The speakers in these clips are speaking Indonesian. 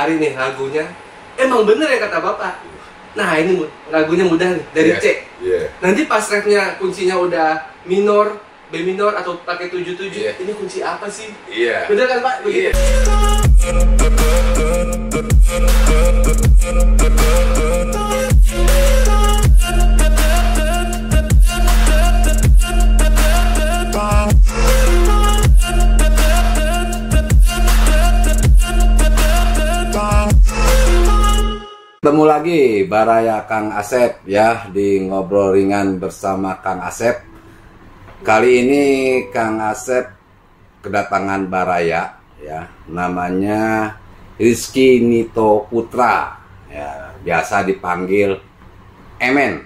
cari nih lagunya, emang bener ya kata bapak. Nah ini lagunya mudah nih, dari C. Nanti pas refnya kuncinya udah minor, B minor atau pakai 7/7, ini kunci apa sih? Bener kan Pak? Begitu. Ketemu lagi Baraya Kang Asep ya, di Ngobrol Ringan bersama Kang Asep. Kali ini Kang Asep kedatangan Baraya ya, namanya Rizky Nito Putra ya, biasa dipanggil Emen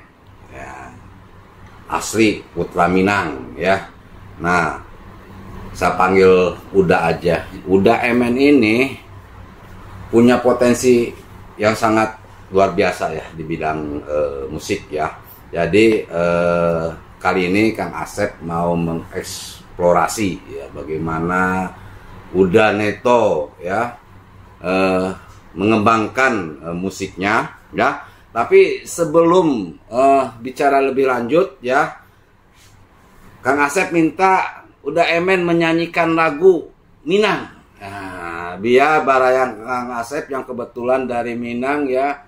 ya, asli Putra Minang ya. Nah, saya panggil Uda aja. Uda Emen ini punya potensi yang sangat luar biasa ya di bidang musik ya. Jadi kali ini Kang Asep mau mengeksplorasi ya bagaimana Uda Neto ya mengembangkan musiknya ya. Tapi sebelum bicara lebih lanjut ya, Kang Asep minta Uda Emen menyanyikan lagu Minang. Nah, biar Baraya Kang Asep yang kebetulan dari Minang ya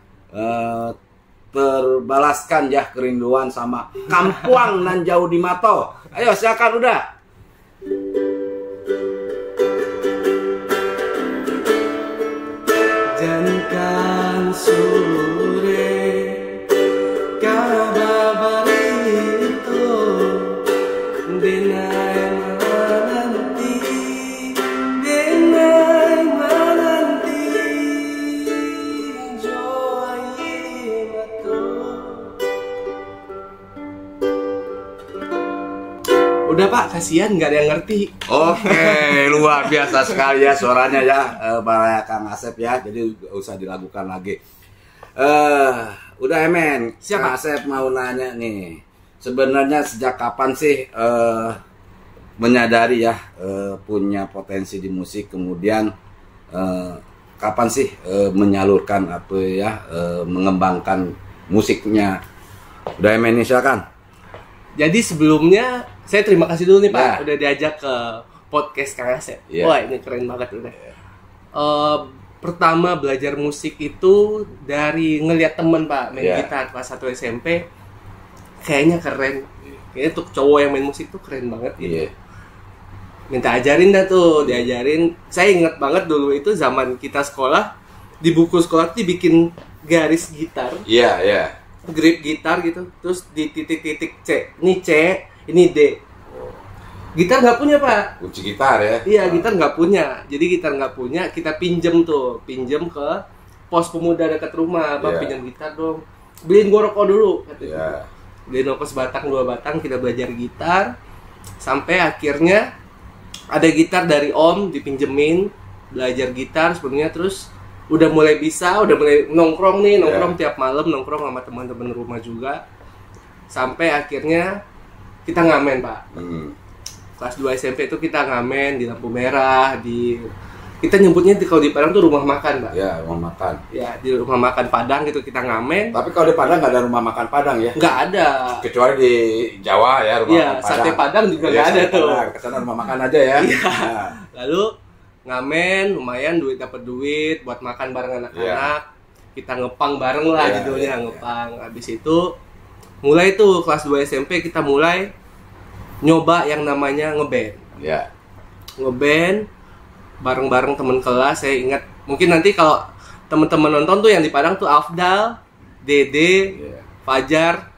terbalaskan ya kerinduan sama Kampuang nan jauh di mato. Ayo silakan udah. Jangan sore kababarito denai mananti denai mananti joy mato. Udah Pak, kasihan nggak ada yang ngerti. Oke, luar biasa sekali ya suaranya ya Baraya Kang Asep ya. Jadi gak usah dilakukan lagi. Udah Emen, Kang Asep mau nanya nih. Sebenarnya sejak kapan sih menyadari ya punya potensi di musik, kemudian kapan sih menyalurkan atau ya mengembangkan musiknya? Udah Emen nih, silakan. Jadi sebelumnya saya terima kasih dulu nih Pak, udah diajak ke podcast Kang Asep. Wah ini keren banget udah. Pertama belajar musik itu dari ngelihat temen Pak main gitar kelas 1 SMP. Kayaknya keren. Kayaknya tuh cowok yang main musik tuh keren banget gitu. Minta ajarin dah tuh, diajarin. Saya ingat banget dulu itu zaman kita sekolah, di buku sekolah tuh dibikin garis gitar. Grip gitar gitu, terus di titik-titik C. Ini C, ini D. Gitar nggak punya Pak. Kunci gitar ya? Iya, gitar nggak punya. Jadi gitar nggak punya, kita pinjem ke pos pemuda dekat rumah. Bang pinjam gitar dong. Beliin gua rokok dulu. Beliin rokok sebatang 2 batang, kita belajar gitar. Sampai akhirnya ada gitar dari Om dipinjemin, belajar gitar sebelumnya, terus udah mulai bisa, udah mulai nongkrong tiap malam, nongkrong sama teman-teman rumah juga. Sampai akhirnya kita ngamen Pak. Kelas 2 SMP itu kita ngamen di lampu merah, kita nyebutnya kalau di Padang tuh rumah makan Pak. Ya, rumah makan. Ya, di rumah makan Padang gitu kita ngamen. Tapi kalau di Padang nggak ada rumah makan Padang ya? Nggak ada. Kecuali di Jawa ya rumah makan Padang. Sate Padang juga nggak ada tuh. Kesana rumah makan aja ya. Lalu ngamen, lumayan dapat duit buat makan bareng anak-anak. Kita ngepang bareng lah judulnya, ngepang. Habis itu mulai tuh kelas 2 SMP kita mulai nyoba yang namanya ngeband. Ngeband bareng-bareng temen kelas. Saya ingat, mungkin nanti kalau teman-teman nonton tuh yang di Padang tuh Afdal, Dede, Fajar.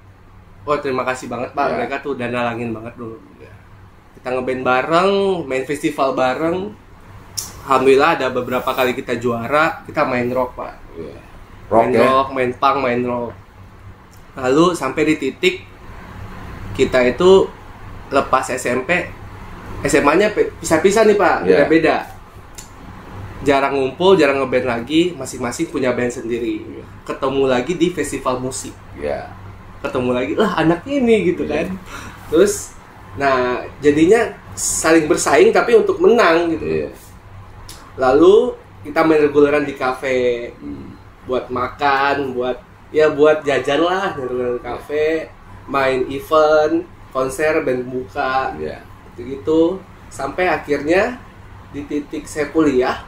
Oh, terima kasih banget Pak, mereka tuh udah nalangin banget dulu. Kita ngeband bareng, main festival bareng. Alhamdulillah ada beberapa kali kita juara, kita main rock Pak. Rock, main punk, main rock. Lalu sampai di titik kita itu lepas SMP, SMA-nya pisah-pisah nih Pak, beda-beda. Jarang ngumpul, jarang ngeband lagi, masing-masing punya band sendiri. Ketemu lagi di festival musik. Ketemu lagi, lah anak ini gitu kan. Terus, nah jadinya saling bersaing tapi untuk menang gitu. Lalu kita main reguleran di kafe, buat makan, buat jajan lah, reguleran kafe, main event, konser, band buka, gitu. Sampai akhirnya di titik saya kuliah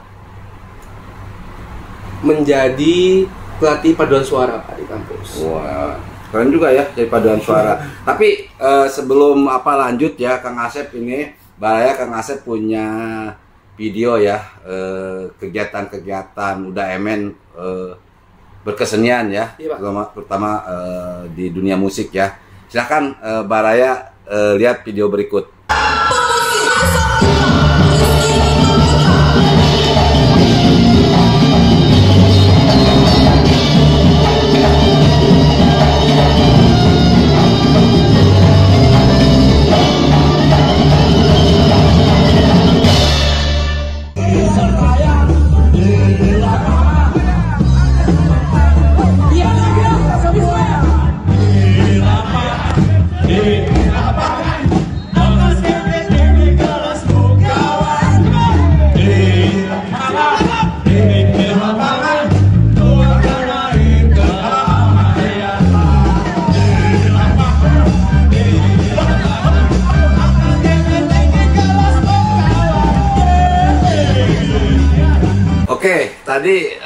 menjadi pelatih paduan suara Pak di kampus. Wah, keren juga ya jadi paduan suara. Tapi sebelum lanjut ya Kang Asep ini, Baraya Kang Asep punya video ya kegiatan-kegiatan udah emen berkesenian ya, iya, terutama di dunia musik ya. Silakan Baraya lihat video berikut. Oke, tadi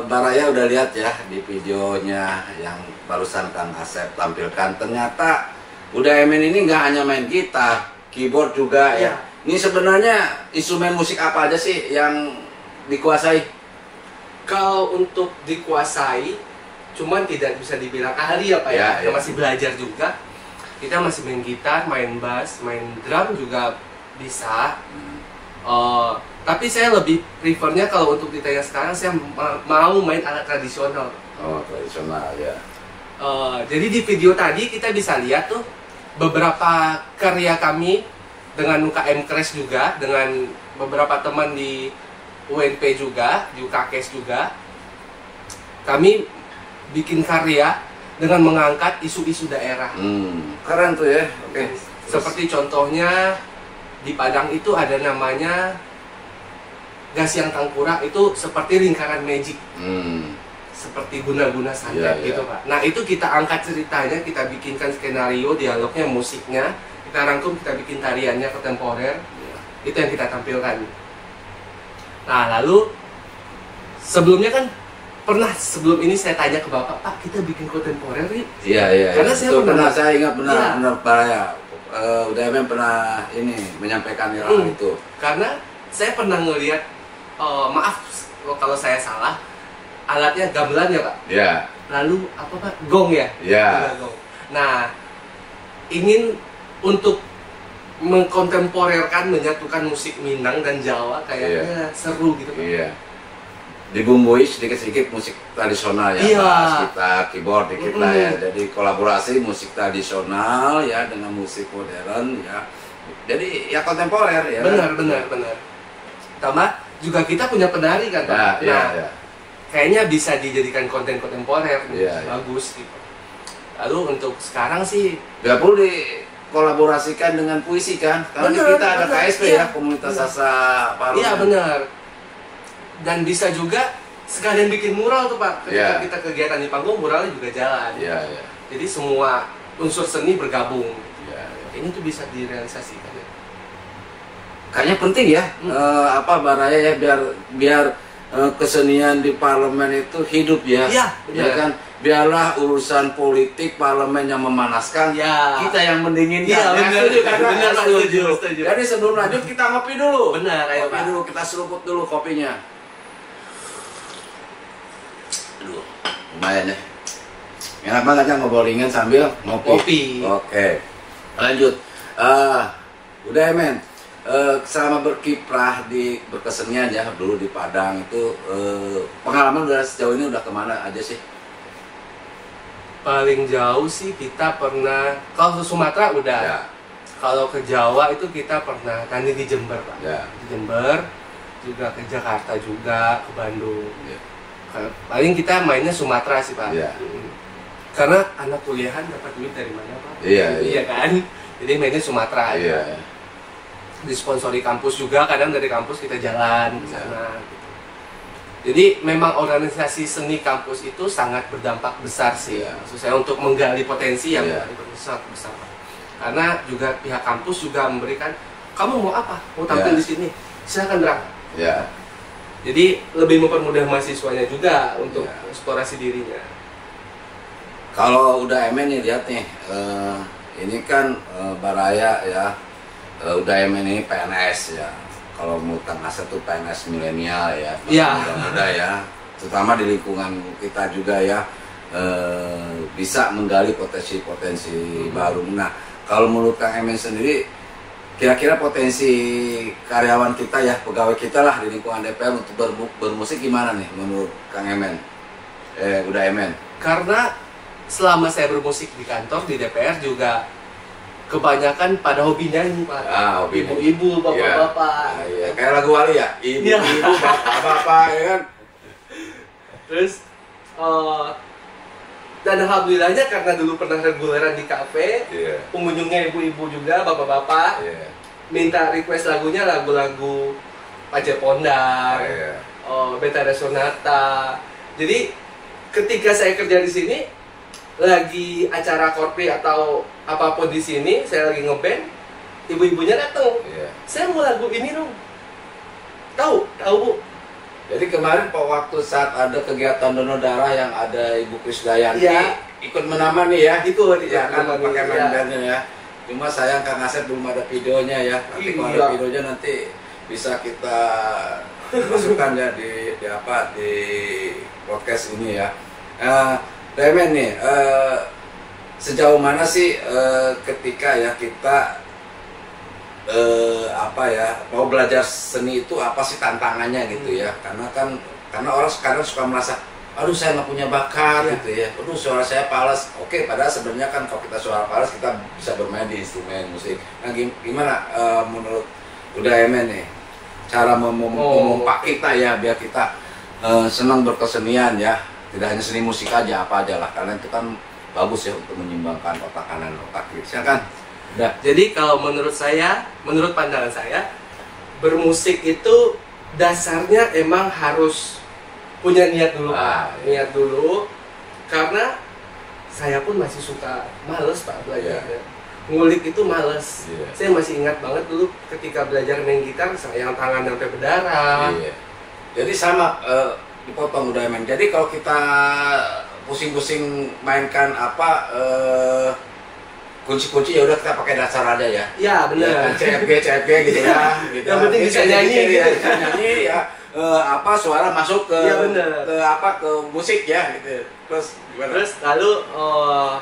Baraya udah lihat ya di videonya yang barusan Kang Asep tampilkan. Ternyata udah emen ini nggak hanya main gitar, keyboard juga ya. Ini sebenarnya instrumen musik apa aja sih yang dikuasai? Kalau untuk dikuasai, cuman tidak bisa dibilang ahli ya Pak ya. Kita masih belajar juga. Kita masih main gitar, main bass, main drum juga bisa. Tapi saya lebih prefernya kalau untuk ditanya sekarang, saya mau main alat tradisional. Oh, tradisional ya. Jadi di video tadi kita bisa lihat tuh beberapa karya kami dengan UKM Crash juga, dengan beberapa teman di UNP juga, di UKKS juga. Kami bikin karya dengan mengangkat isu-isu daerah. Keren tuh ya. Oke. Seperti contohnya di Padang itu ada namanya Gasyang Tangkura, itu seperti lingkaran magic, seperti guna-guna santet gitu Pak. Nah itu kita angkat ceritanya, kita bikinkan skenario, dialognya, musiknya, kita rangkum, kita bikin tariannya kontemporer, itu yang kita tampilkan. Nah lalu sebelumnya kan sebelum ini saya tanya ke Bapak, Pak kita bikin kontemporer nih? Iya. Karena saya ingat benar Pak ya. Udah emang pernah ini menyampaikan itu. Karena saya pernah ngelihat, maaf kalau saya salah, alatnya gamelan ya Pak? Iya. Lalu apa Pak? Gong ya? Iya. Nah, ingin untuk mengkontemporerkan, menyatukan musik Minang dan Jawa kayaknya seru gitu Pak. Iya. Dibumbui sedikit-sedikit musik tradisional ya, bass, gitar, keyboard dikit lah ya. Jadi kolaborasi musik tradisional ya dengan musik modern ya. Jadi ya kontemporer ya. Benar. Tambah juga kita punya penari kan Pak. Kayaknya bisa dijadikan konten kontemporer, bagus gitu. Lalu untuk sekarang sih nggak perlu dikolaborasikan dengan puisi kan? Karena kita ada KSP ya, Komunitas Sasa Parlemen. Iya benar. Dan bisa juga sekalian bikin mural tuh Pak. Ketika kita kegiatan di panggung, muralnya juga jalan. Jadi semua unsur seni bergabung. Ini tuh bisa direalisasikan. Kayaknya penting ya, Baraya ya, biar kesenian di parlemen itu hidup ya. Ya kan, biarlah urusan politik parlemen yang memanaskan, kita yang mendinginkan. Benar, setuju. Jadi sebelum lanjut kita ngopi dulu. Benar, ayo Ngopi dulu, kita seruput dulu kopinya. Aduh, lumayan ya. Enak banget ya ngobrolin sambil ngopi. Oke, lanjut. Udah ya men. Selama berkiprah di berkesenian ya dulu di Padang itu, pengalaman udah sejauh ini udah kemana aja sih? Paling jauh sih kita pernah, kalau ke Sumatera udah, kalau ke Jawa itu kita pernah tadi di Jember Pak, di Jember, juga ke Jakarta juga, ke Bandung. Paling kita mainnya Sumatera sih Pak, karena anak kuliahan dapat duit dari mana Pak? Iya kan, jadi mainnya Sumatera aja. Disponsori kampus juga, kadang dari kampus kita jalan ke sana gitu. Jadi memang organisasi seni kampus itu sangat berdampak besar sih, maksud saya untuk menggali potensi yang besar. Karena juga pihak kampus juga memberikan, kamu mau apa? Mau tampil di sini? Silakan berangkat. Jadi lebih mempermudah mahasiswanya juga untuk eksplorasi dirinya. Kalau udah MN nih, lihat nih, ini kan Baraya ya, udah MN ini PNS ya. Kalau mau Kang Asep tuh PNS milenial ya, muda ya, terutama di lingkungan kita juga ya, bisa menggali potensi-potensi baru. Nah, kalau menurut Kang Emen sendiri, kira-kira potensi karyawan kita ya, pegawai kita lah di lingkungan DPR untuk bermusik gimana nih menurut Kang Emen? Udah Emen? Karena selama saya bermusik di kantor di DPR juga kebanyakan pada hobi nyanyi, Pak. Ibu-ibu, bapak-bapak. Kayak lagu Wali ya, ibu-ibu, bapak-bapak ya kan. Terus dan alhamdulillahnya karena dulu pernah reguleran di kafe, pengunjungnya ibu-ibu juga, bapak-bapak. Minta request lagunya lagu-lagu Pajak Pondang, Betara Sonata. Jadi ketika saya kerja di sini, lagi acara korpi atau apapun di sini, saya lagi ngeband, ibu-ibunya datang. Saya mau lagu ini dong. Tahu Bu. Jadi kemarin waktu saat ada kegiatan donor darah yang ada Ibu Krisdayanti ikut menemani ya. Ikut kan pakai main bandnya ya. Cuma sayang Kang Asep belum ada videonya ya. Nanti kalau ada videonya nanti bisa kita masukkan ya di podcast ini ya. Demen nih, sejauh mana sih ketika ya kita mau belajar seni itu apa sih tantangannya gitu ya? Karena orang sekarang suka merasa, aduh saya nggak punya bakat gitu ya, aduh suara saya falas. Oke, padahal sebenarnya kan kalau kita suara falas kita bisa bermain di instrumen musik. Nah gimana menurut udah Emen nih cara memompak kita ya biar kita senang berkesenian ya? Tidak hanya seni musik aja, apa aja lah, karena itu kan bagus ya untuk menyimbangkan otak kanan otak kiri. Silakan. Udah. Jadi kalau menurut saya, menurut pandangan saya, bermusik itu dasarnya emang harus punya niat dulu, Pak. Niat dulu, karena saya pun masih suka males, Pak, belajarnya. Ngulik itu males. Saya masih ingat banget dulu ketika belajar main gitar, yang tangan sampai berdarah. Jadi sama. Dipotong udah Emen. Jadi kalau kita pusing-pusing mainkan kunci-kunci ya udah kita pakai dasar aja ya. Iya benar. CFG gitu ya. Gitu. Yang penting bisa nyanyi. Bisa nyanyi ya. Suara masuk ke ke musik ya gitu. Terus gimana? Terus lalu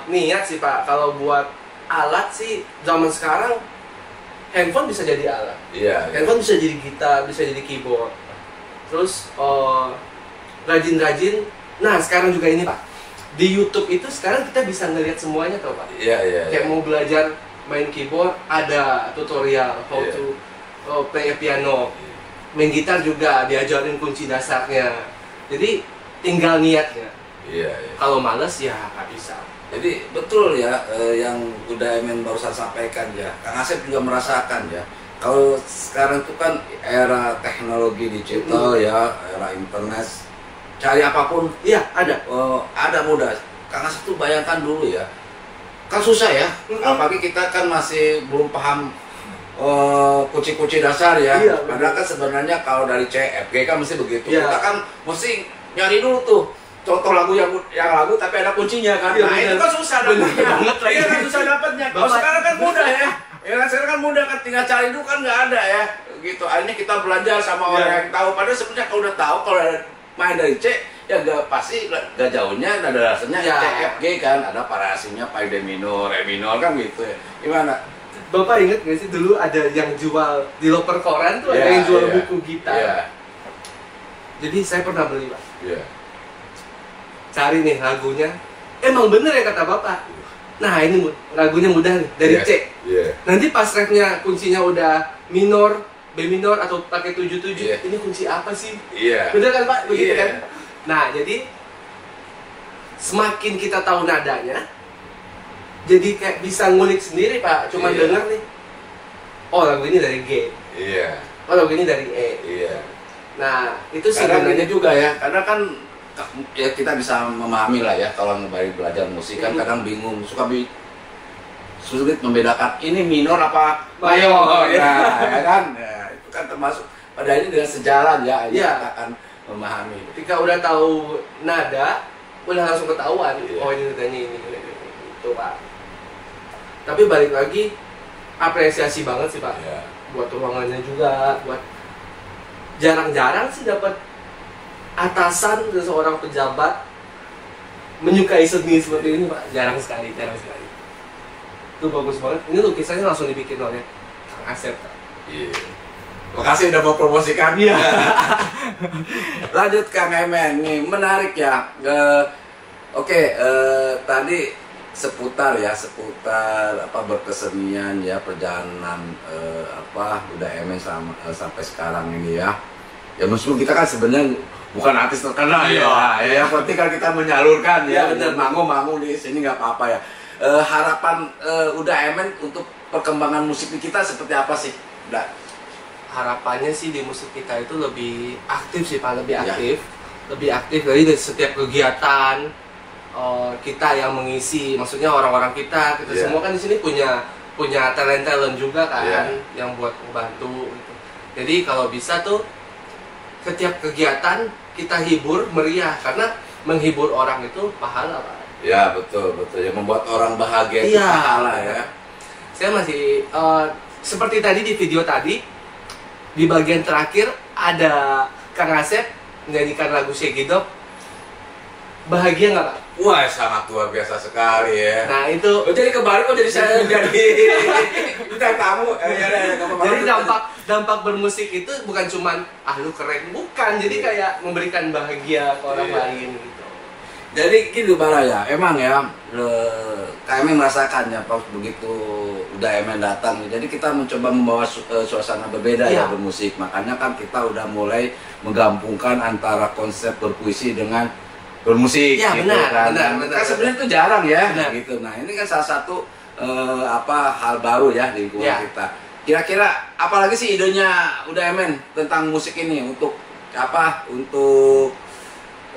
niat sih Pak. Kalau buat alat sih zaman sekarang handphone bisa jadi alat. Handphone bisa jadi gitar, bisa jadi keyboard. Terus rajin-rajin. Nah sekarang juga ini Pak, di YouTube itu sekarang kita bisa ngelihat semuanya tau Pak. Kayak mau belajar main keyboard ada tutorial how to play piano. Main gitar juga diajarin kunci dasarnya. Jadi tinggal niatnya. Kalau males ya nggak bisa. Jadi betul ya yang udah Emen barusan sampaikan ya. Kang Asep juga merasakan ya. Kalau sekarang itu kan era teknologi digital ya, era internet. Cari apapun, ada mudah. Kang Asep tuh bayangkan dulu ya, kan susah ya. Apalagi kita kan masih belum paham kunci-kunci dasar ya. Padahal kan sebenarnya kalau dari CFG kan mesti begitu. Kita kan mesti nyari dulu tuh contoh lagu yang lagu tapi ada kuncinya kan. Nah itu kan susah dapatnya. Iya kan susah dapatnya. Kalau sekarang kan mudah ya. Sekarang kan mudah kan, tinggal cari dulu kan nggak ada ya. Gitu. Akhirnya kita belajar sama orang yang tahu. Padahal sebenarnya kalau udah tahu kalau main dari C ya gak jauhnya ada rasanya CFG kan, ada variasinya Pai D minor, Re minor kan gitu ya. Gimana? Bapak inget gak sih dulu ada yang jual di loper koran tuh ada yang jual buku gitar. Jadi saya pernah beli Pak. Cari nih lagunya, emang bener ya kata Bapak. Nah ini lagunya mudah nih dari C. Nanti pas refnya kuncinya udah minor, B minor atau pakai 77, ini kunci apa sih? Bener kan Pak? Begitu kan? Nah, jadi semakin kita tahu nadanya, jadi kayak bisa ngulik sendiri Pak. Cuma denger nih, oh lagu ini dari G. Oh lagu ini dari E. Nah, itu kadang sebenarnya ini juga ya, kadang kan ya kita bisa memahami lah ya kalau baru belajar musik kan kadang bingung, sulit membedakan ini minor apa mayor. Nah, ya kan, ya, itu kan termasuk pada ini dengan sejalan ya, kita akan memahami. Ketika udah tahu nada, udah langsung ketahuan. Iya. Oh ini nadanya ini, itu Pak. Tapi balik lagi, apresiasi banget sih Pak. Iya. Buat ruangannya juga, buat jarang-jarang sih dapat atasan dan seorang pejabat menyukai seni seperti ini Pak. Jarang sekali. Itu bagus banget. Ini lukisannya langsung dibikin oleh Kang Asep Pak. Iya. Makasih udah mau promosikan ya. Lanjut Kang Emen, nih menarik ya. Tadi seputar apa berkesenian ya, perjalanan udah Emen sampai sekarang ini ya. Ya meskipun kita kan sebenarnya bukan artis terkenal ya. Yang penting kan kita menyalurkan ya. Benar, manggung di sini nggak apa-apa ya. Harapan udah Emen untuk perkembangan musik kita seperti apa sih? Harapannya sih di musik kita itu lebih aktif sih Pak, lebih aktif dari setiap kegiatan kita yang mengisi, maksudnya orang-orang kita semua kan di sini punya talent juga kan yang buat membantu gitu. Jadi kalau bisa tuh setiap kegiatan kita hibur meriah, karena menghibur orang itu pahala Pak. Ya betul yang membuat orang bahagia itu pahala ya. Saya masih seperti tadi di video tadi, di bagian terakhir ada Kang Asep menyanyikan lagu Shegidop. Bahagia nggak Pak? Wah, sangat luar biasa sekali ya. Nah itu. Jadi kebalik kok jadi saya jadi bintang tamu. Jadi dampak bermusik itu bukan cuman lu keren, bukan. Jadi kayak memberikan bahagia ke orang lain gitu. Jadi gitu Bara ya, emang ya kami merasakan ya pas begitu udah Emen datang, jadi kita mencoba membawa suasana berbeda ya bermusik. Makanya kan kita udah mulai menggabungkan antara konsep berpuisi dengan bermusik gitu benar. Kan sebenarnya itu jarang ya gitu. Nah ini kan salah satu hal baru ya di lingkungan kita. Kira-kira apalagi sih idenya udah Emen tentang musik ini untuk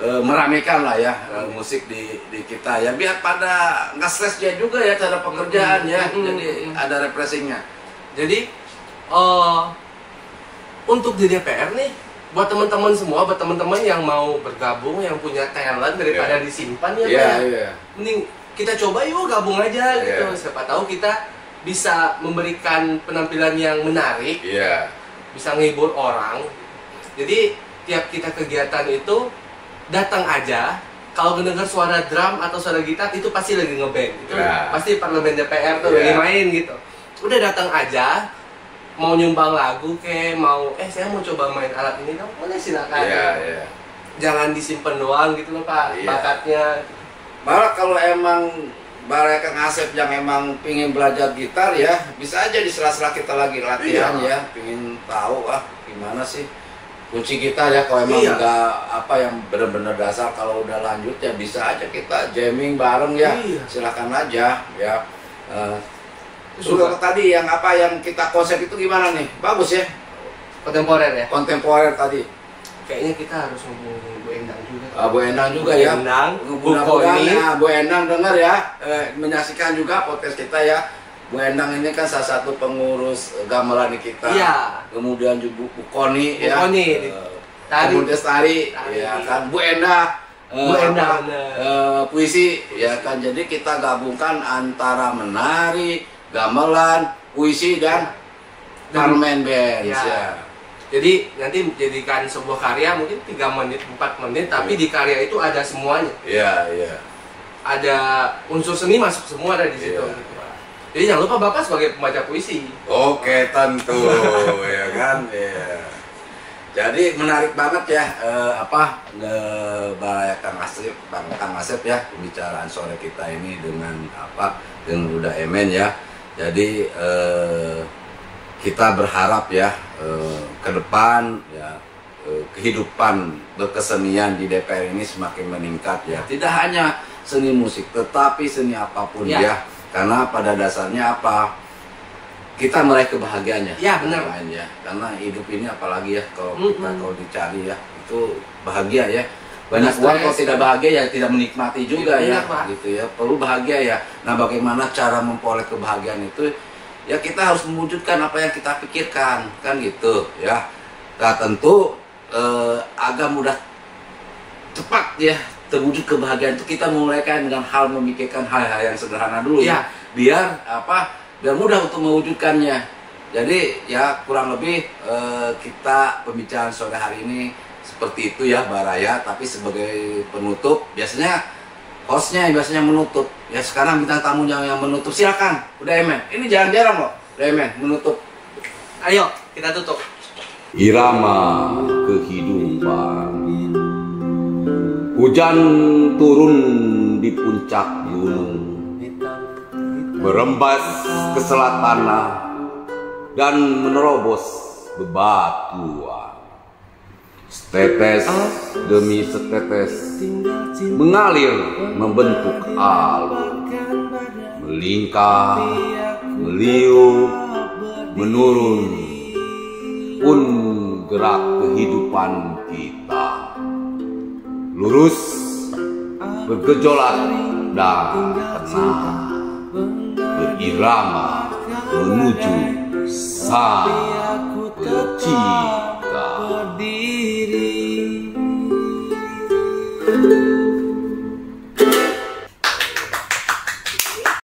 meramaikan lah ya musik di kita ya, biar pada nggak stres dia juga ya cara pekerjaan ya. Jadi ada refreshingnya. Jadi untuk di DPR nih, buat teman-teman semua, buat teman-teman yang mau bergabung, yang punya talent daripada disimpan mending kita coba yuk gabung aja gitu. Siapa tahu kita bisa memberikan penampilan yang menarik, bisa nghibur orang. Jadi tiap kita kegiatan itu datang aja, kalau mendengar suara drum atau suara gitar itu pasti lagi ngeband, itu pasti parlemen DPR tuh lagi main gitu. Udah datang aja, mau nyumbang lagu mau saya mau coba main alat ini, dong boleh silakan. Jangan disimpan doang gitu loh Pak, bakatnya. Malah kalau emang Kang Asep yang emang pingin belajar gitar ya, bisa aja di sela-sela kita lagi latihan ya, pingin tahu gimana sih kunci kita ya. Kalau emang nggak yang benar-benar dasar, kalau udah lanjut ya bisa aja kita jamming bareng ya. Silakan aja ya. Sudah tadi yang kita konsep itu gimana nih? Bagus ya? Kontemporer ya? Kontemporer tadi. Kayaknya kita harus ngomongin Bu Endang juga. Bu Endang juga ya. Bu Endang, Bu Endang dengar ya, menyaksikan juga podcast kita ya. Bu Endang ini kan salah satu pengurus gamelan kita. Kemudian juga Bu Koni ya. Kemudian Tari ya kan. Bu Endang. Puisi ya kan. Jadi kita gabungkan antara menari, gamelan, puisi dan parlemen band ya. Jadi nanti menjadikan sebuah karya mungkin 3 menit, 4 menit, tapi di karya itu ada semuanya. Ada unsur seni masuk semua ada di situ. Jadi jangan lupa Bapak sebagai pembaca puisi. Oke, tentu ya kan. Jadi menarik banget ya Baraya Kang Asep ya, pembicaraan sore kita ini dengan udah Emen ya. Jadi kita berharap ya ke depan ya kehidupan berkesenian di DPR ini semakin meningkat ya. Tidak hanya seni musik, tetapi seni apapun ya. Karena pada dasarnya kita meraih kebahagiaannya. Ya, benar. Ya, karena hidup ini apalagi ya kalau kita kalau dicari ya itu bahagia ya. Banyak uang kalau tidak bahagia ya tidak menikmati juga ya, gitu ya. Perlu bahagia ya. Nah, bagaimana cara memperoleh kebahagiaan itu? Ya kita harus mewujudkan apa yang kita pikirkan, kan gitu ya. Nah, tentu agak mudah cepat ya terwujud kebahagiaan itu kita mulaikan dengan hal memikirkan hal-hal yang sederhana dulu ya. Biar biar mudah untuk mewujudkannya. Jadi ya kurang lebih kita pembicaraan sore hari ini seperti itu ya Baraya. Tapi sebagai penutup biasanya hostnya biasanya menutup. Ya sekarang bintang tamunya yang menutup, silakan. Udah Emen, ini jarang-jarang loh. Udah Emen menutup. Ayo kita tutup. Irama kehidupan. Hujan turun di puncak gunung, merembas ke selatan dan menerobos bebatuan. Setetes demi setetes mengalir membentuk alur, melingkar, meliuk, menurun pun gerak kehidupan kita. Lurus, bergejolak dan tenang, berirama menuju sang pecinta.